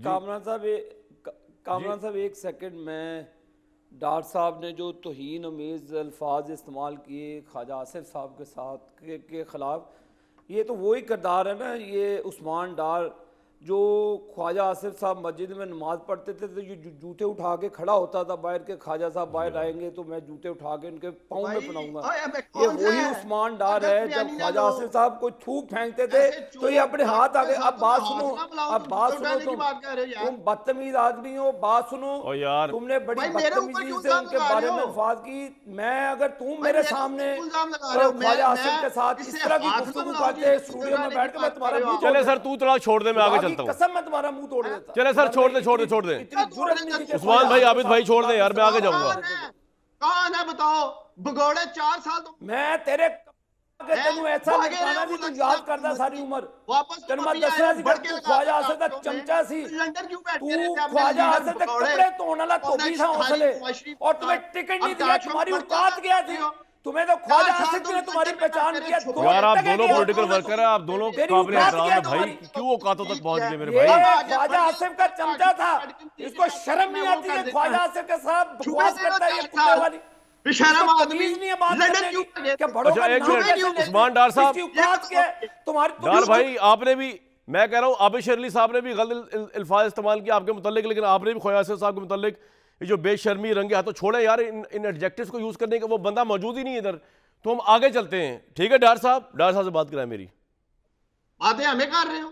कामरान साहब एक सेकंड में, डॉक्टर साहब ने जो तौहीन आमेज़ अल्फाज इस्तेमाल किए ख्वाजा आसिफ साहब के साथ के ख़िलाफ़, ये तो वही किरदार है ना, ये उस्मान डार जो ख्वाजा आसिफ साहब मस्जिद में नमाज़ पढ़ते थे तो ये जूते उठा के खड़ा होता था बाहर के, ख्वाजा साहब बाहर आएंगे तो मैं जूते उठा के इनके पाँव में पहनाऊंगा। ये वही उस्मान डार है। जब ख्वाजा आसिफ साहब कोई थूक फेंकते थे तो ये अपने हाथ आगे। अब बात सुनो, तुम बदतमीज आदमी हो, बात सुनो यार, तुमने बड़ी बदतमीजी से उनके बारे में अल्फाज की। मैं अगर तुम मेरे सामने ख्वाजा आसिफ के साथ इस तरह की गुफ्तगू करते स्टूडियो में बैठ के, मैं तुम्हारा मुंह, चले सर तू थोड़ा छोड़ दे, मैं आगे चलता हूं, कसम मैं तुम्हारा मुंह तोड़ देता। चले सर छोड़ दे उस्मान भाई, आबिद भाई छोड़ दे यार, मैं आगे जाऊंगा। कौन है बताओ? भगोड़े 4 साल तो मैं तेरे तेनू ऐसा लटकाना सी, तू याद करदा सारी उम्र। तेनू मैं दसना सी तू ख्वाजा आसिफ दा चमचा सी, तू ख्वाजा आसिफ दे कपड़े धोने वाला धोबी था उसले, और तुम्हें टिकट नहीं दिया, तुम्हारी औकात क्या थी? तुम्हें तो ख्वाजा आसिफ ने तुम्हारी पहचान किया। यार आप दोनों पॉलिटिकल वर्कर हैं, आप दोनों काबिल एहतराम हैं भाई, क्यों औकातों तक पहुंच गए मेरे भाई? ख्वाजा आसिफ का चमचा था, इसको शर्म नहीं आती है ख्वाजा आसिफ के साथ बकवास करता है ये कुत्ते वाली? उस्मान डार साहब, डार भाई आपने भी, मैं कह रहा हूँ आबिद शेरली साहब ने भी गलत अल्फाज इस्तेमाल किया आपके मुतालिक, लेकिन आपने भी ख्वाजा आसिफ साहब के मुतालिक ये जो बेशर्मी रंगे हाथों, छोड़े यार इन एडजेक्टिव्स को यूज करने का, वो बंदा मौजूद ही नहीं है इधर, तो हम आगे चलते हैं। ठीक है डार साहब से बात कराएं, मेरी बातें हमें कर रहे हो।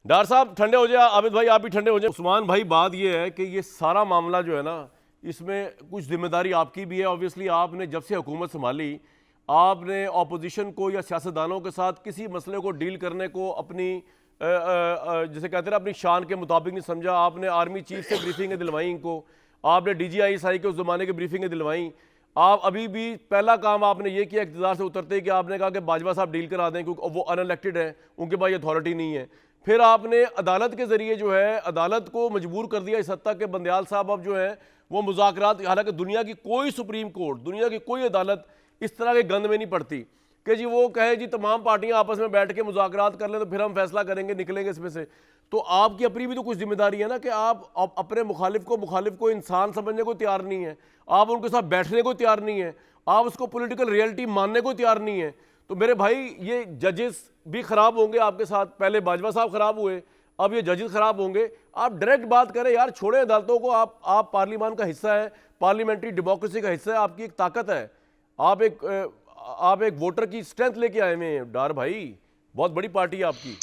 डार साहब ठंडे हो जाए, आबिद भाई आप भी ठंडे हो जाए। उस्मान भाई बात ये है कि ये सारा मामला जो है ना, इसमें कुछ जिम्मेदारी आपकी भी है। ऑब्वियसली आपने जब से हुकूमत संभाली, आपने ऑपोजिशन को या सियासतदानों के साथ किसी मसले को डील करने को अपनी जैसे कहते हैं अपनी शान के मुताबिक नहीं समझा। आपने आर्मी चीफ से ब्रीफिंगें दिलवाई इनको, आपने DGI के उस ज़माने की ब्रीफिंगें दिलवाई। आप अभी भी पहला काम आपने ये किया इक़्तिदार से उतरते ही कि आपने कहा कि बाजवा साहब डील करा दें क्योंकि वो अनइलेक्टेड है, उनके पास अथॉरिटी नहीं है। फिर आपने अदालत के ज़रिए जो है अदालत को मजबूर कर दिया इस हद तक कि बंदयाल साहब अब जो है वो मुज़ाकरात, हालांकि दुनिया की कोई सुप्रीम कोर्ट, दुनिया की कोई अदालत इस तरह के गंद में नहीं पड़ती कि जी वो कहे जी तमाम पार्टियां आपस में बैठ के मुज़ाकरात कर लें तो फिर हम फैसला करेंगे, निकलेंगे इसमें से। तो आपकी अपनी भी तो कुछ जिम्मेदारी है ना कि आप अपने मुखालिफ को इंसान समझने को तैयार नहीं है, आप उनके साथ बैठने को तैयार नहीं है, आप उसको पॉलिटिकल रियलिटी मानने को तैयार नहीं है। तो मेरे भाई ये जजेस भी खराब होंगे आपके साथ, पहले बाजवा साहब खराब हुए, अब ये जजेस खराब होंगे। आप डायरेक्ट बात करें यार, छोड़े अदालतों को। आप पार्लियामान का हिस्सा है, पार्लियामेंट्री डेमोक्रेसी का हिस्सा है, आपकी एक ताकत है, आप एक वोटर की स्ट्रेंथ लेके आए हुए हैं। डार भाई बहुत बड़ी पार्टी है आपकी।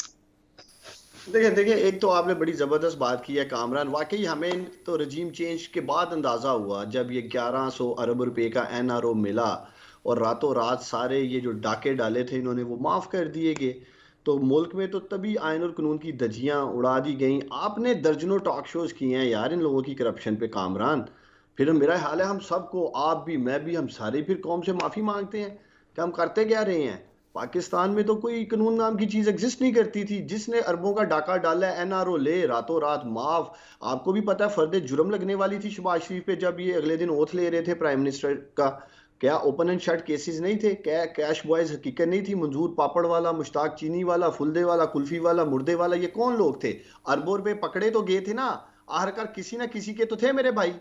देखिए एक तो आपने बड़ी ज़बरदस्त बात की है कामरान। वाकई हमें तो रजीम चेंज के बाद अंदाज़ा हुआ जब ये 1100 अरब रुपए का NRO मिला और रातों रात सारे ये जो डाके डाले थे इन्होंने वो माफ़ कर दिए गए। तो मुल्क में तो तभी आइन और कानून की धज्जियाँ उड़ा दी गई। आपने दर्जनों टॉक शोज़ किए हैं यार इन लोगों की करप्शन पे कामरान। फिर मेरा हाल है हम सबको, आप भी मैं भी, हम सारे फिर कौम से माफ़ी मांगते हैं कि हम करते क्या रहे हैं। पाकिस्तान में तो कोई कानून नाम की चीज़ एग्जिस्ट नहीं करती थी। जिसने अरबों का डाका डाला है NRO ले, रातों रात माफ। आपको भी पता है फर्द जुर्म लगने वाली थी शहबाज शरीफ पे जब ये अगले दिन ओथ ले रहे थे प्राइम मिनिस्टर का। क्या ओपन एंड शट केसेस नहीं थे? क्या कैश बॉयज हकीकत नहीं थी? मंजूर पापड़ वाला, मुश्ताक चीनी वाला, फुलदे वाला, कुल्फी वाला, मुर्दे वाला, ये कौन लोग थे? अरबों रुपए पकड़े तो गए थे ना, आखिरकार किसी ना किसी के तो थे मेरे भाई।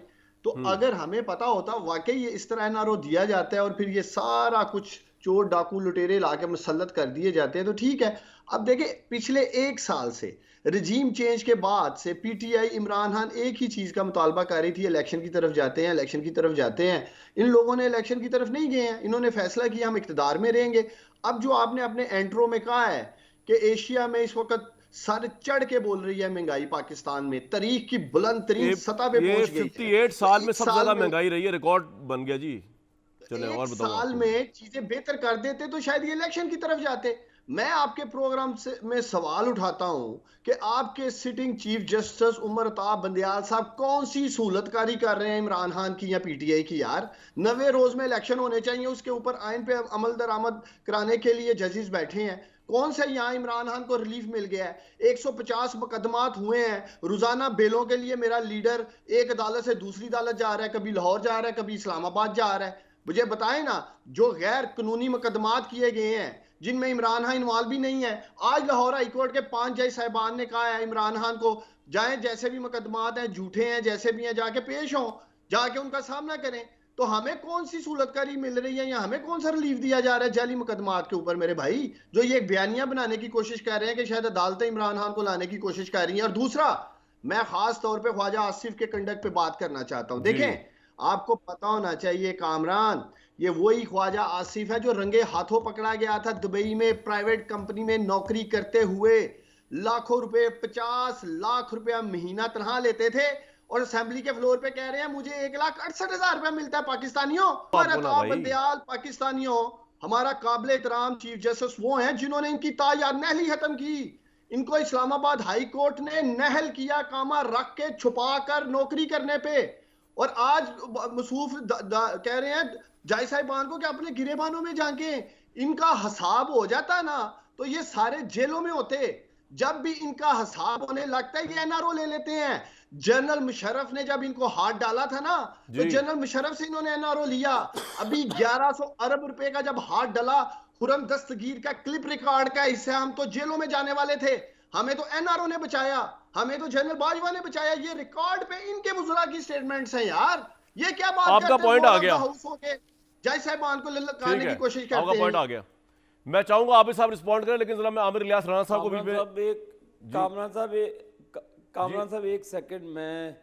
तो अगर हमें पता होता वाकई ये इस तरह NRO दिया जाता है और फिर ये सारा कुछ चोर डाकू लुटेरे लाके मुसल्लत कर दिए जाते हैं तो ठीक है। अब देखें पिछले 1 साल से रजीम चेंज के बाद से PTI इमरान खान एक ही चीज का मुतालबा कर रही थी, इलेक्शन की तरफ जाते हैं, इलेक्शन की तरफ जाते हैं। इन लोगों ने इलेक्शन की तरफ नहीं गए हैं, इन्होंने फैसला किया हम इक्तदार में रहेंगे। अब जो आपने अपने एंट्रो में कहा है कि एशिया में इस वक्त सर चढ़ के बोल रही है महंगाई, पाकिस्तान में तारीख की बुलंद तरीन सतह पे पहुंच गई। 58 साल में सबसे ज्यादा महंगाई रही है, रिकॉर्ड बन गया जी। चले और बताओ। साल में चीजें बेहतर कर देते तो शायद ये इलेक्शन की तरफ जाते। मैं आपके प्रोग्राम से में सवाल उठाता हूं कि आपके sitting chief justice Umar Ata Bandial साहब कौन सी सहूलतकारी कर रहे हैं इमरान खान की या PTI की? यार 90 रोज में इलेक्शन होने चाहिए, उसके ऊपर आइन पे अमल दरामद कराने के लिए जजेस बैठे हैं। कौन सा यहाँ इमरान खान को रिलीफ मिल गया है? 150 मुकदमात हुए हैं रोजाना बेलों के लिए। मेरा लीडर एक अदालत से दूसरी अदालत जा रहा है, कभी लाहौर जा रहा है, कभी इस्लामाबाद जा रहा है। मुझे बताएं ना, जो गैर कानूनी मुकदमात किए गए हैं जिनमें इमरान खान इन्वॉल्व भी नहीं है। आज लाहौर हाई कोर्ट के 5 जज साहिबान ने कहा है इमरान खान को जाएं, जैसे भी मुकदमात हैं झूठे हैं जैसे भी हैं जाके पेश हों, जाके उनका सामना करें। तो हमें कौन सी सहूलतकारी मिल रही है या हमें कौन सा रिलीफ दिया जा रहा है जाली मुकदमात के ऊपर मेरे भाई, जो ये एक बयानिया बनाने की कोशिश कर रहे हैं कि शायद अदालतें इमरान खान को लाने की कोशिश कर रही हैं। और दूसरा, मैं खास तौर पे ख्वाजा आसिफ के कंडक्ट पे बात करना चाहता हूं। देखें, आपको पता होना चाहिए कामरान, ये वही ख्वाजा आसिफ है जो रंगे हाथों पकड़ा गया था दुबई में प्राइवेट कंपनी में नौकरी करते हुए, लाखों रुपए 50 लाख रुपया महीना तनख्वाह लेते थे और असेंबली के फ्लोर पे कह रहे हैं मुझे 1,68,000 रुपया मिलता है पाकिस्तानियों। हमारा बंदयाल पाकिस्तानियों, हमारा काबिल एहतराम चीफ जस्टिस वो हैं जिन्होंने इनकी तायाद नहली खत्म की। इनको इस्लामाबाद हाई कोर्ट ने नहल किया कामा रख के छुपा कर नौकरी करने पे, और आज मसूफ कह रहे हैं जज साहिबान को कि अपने गिरेबानों में जाके इनका हिसाब हो जाता ना तो ये सारे जेलों में होते। जब भी इनका हिसाब होने लगता है ये एनआरओ ले लेते हैं। जनरल मुशर्रफ ने जब इनको हाथ डाला था ना तो जनरल मुशर्रफ से इन्होंने एनआरओ लिया। अभी 1100 अरब रुपए का जब हाथ डाला, खुरम दस्तगीर का क्लिप रिकॉर्ड का हिस्सा, हम तो जेलों में जाने वाले थे, हमें तो एनआरओ ने बचाया, हमें तो जनरल बाजवा ने बचाया। ये रिकॉर्ड पे इनके मुजरा की स्टेटमेंट्स हैं यार। ये क्या बात आपका पॉइंट आ गया, जज साहिबान को ललकारने की कोशिश करते हैं। आपका पॉइंट आ गया। मैं चाहूंगा आप साहब रिस्पॉन्ड करें, लेकिन जरा मैं आमिर इलियास राणा साहब को भी कामरान साहब एक सेकंड, मैं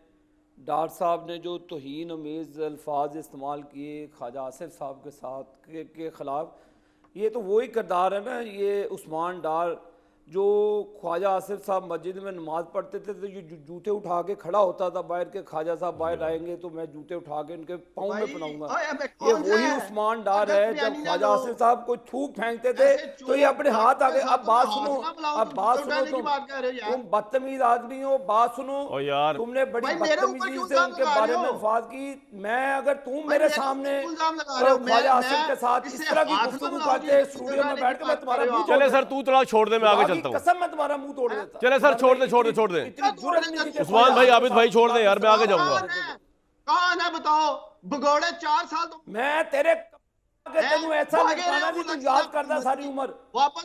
डॉक्टर साहब ने जो तौहीन अमेज़ अल्फाज इस्तेमाल किए ख्वाजा आसिफ साहब के साथ के ख़िलाफ़, ये तो वही किरदार है ना, ये उस्मान डार जो ख्वाजा आसिफ साहब मस्जिद में नमाज पढ़ते थे तो ये जूते उठा के खड़ा होता था बाहर के, ख्वाजा साहब बाहर आएंगे तो मैं जूते उठा के उनके पाँव में पहनाऊंगा। ये वही उस्मान डार है जब ख्वाजा आसिफ साहब को थूक फेंकते थे तो ये अपने हाथ आगे। अब बात सुनो, अब बात सुनो, तुम बदतमीज आदमी हो, बात सुनो यार, तुमने बड़ी बदतमीजी से उनके बारे में अल्फाज की। मैं अगर तुम मेरे सामने ख्वाजा आसिफ के साथ इस तरह की गुफ्तगू करते स्टूडियो में बैठ के, मैं तुम्हारा मुंह चले सर तू तलाक छोड़ दे, मैं आगे चलता हूं। कसम मैं तुम्हारा मुंह तोड़ देता। चले सर छोड़ दे उस्मान भाई, आबिद भाई छोड़ दे यार, मैं आगे जाऊंगा। कौन है बताओ? भगोड़े 4 साल तो मैं तेरे तेनू ऐसा लगाना सी तू याद करदा सारी उम्र।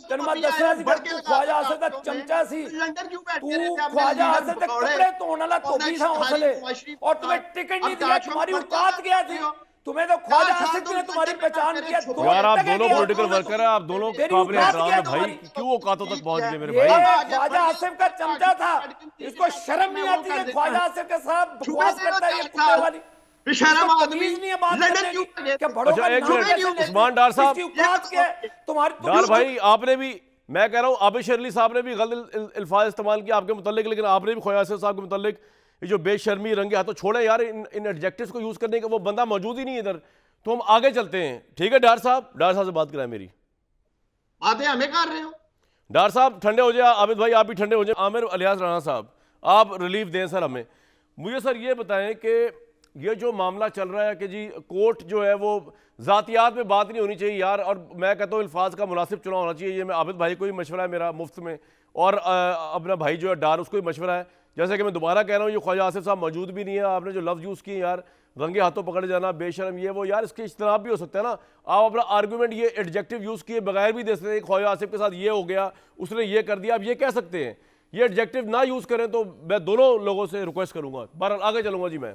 तेन मैं दसया सी कि तू ख्वाजा आसिफ दा चमचा सी, तू ख्वाजा आसिफ दे कपड़े धोने वाला धोबी था उसले, और तुम्हें टिकट नहीं दिया, तुम्हारी औकात क्या थी? तुम्हें तो ख्वाजा आसिफ ने तुम्हारी पहचान किया। यार आप दोनों पॉलिटिकल वर्कर हैं, आप दोनों काबिल एहतराम हैं भाई, क्यों औकातों तक पहुंच गए मेरे भाई? ख्वाजा आसिफ का चमचा था, इसको शर्म नहीं आती है ख्वाजा आसिफ के साथ बकवास करता है ये कुत्ते वाली? बेशरम आदमी नहीं है बात करने की। क्या बड़ों अच्छा, का एक नाम मिनट, कैसे उस्मान डार साहब, तुम्हारी डार भाई आपने भी, मैं कह रहा हूँ आबिद शेरली साहब ने भी गलत अल्फाज इस्तेमाल किया आपके मुतालिक, लेकिन आपने भी ख्वाजा आसिफ साहब के मुतालिक ये जो बेशर्मी रंगे हाथों छोड़े यार, इन एडजेक्टिव्स को यूज करने का वो बंदा मौजूद ही नहीं है इधर, तो हम आगे चलते हैं। ठीक है डार साहब से बात कराएं, मेरी बातें हमें कर रहे हो। डार साहब ठंडे हो जाए, आबिद भाई आप भी ठंडे हो जाए। आमिर इलियास राणा साहब आप रिलीफ दें सर हमें। मुझे सर ये बताएं कि ये जो मामला चल रहा है कि जी कोर्ट जो है वो ज़ातियात में बात नहीं होनी चाहिए यार, और मैं कहता हूँ अल्फाज का मुनासिब चुनाव होना चाहिए। ये मैं आबिद भाई को ही मशवरा है मेरा मुफ्त में, और अपना भाई जो है डार उसको ही मशवरा है। जैसे कि मैं दोबारा कह रहा हूँ, ये ख्वाजा आसिफ साहब मौजूद भी नहीं है, आपने जो लफ्ज़ यूज़ किए यार, रंगे हाथों पकड़े जाना, बेशरम, ये वो, यार इसके इज्तनाब भी हो सकता है ना। आप अपना आर्गूमेंट ये एडजेक्टिव यूज़ किए बगैर भी दे सकते हैं, ख्वाजा आसिफ के साथ ये हो गया, उसने ये कर दिया, आप ये कह सकते हैं। ये एडजेक्टिव ना यूज़ करें तो मैं दोनों लोगों से रिक्वेस्ट करूँगा। बहरहाल आगे चलूँगा जी मैं।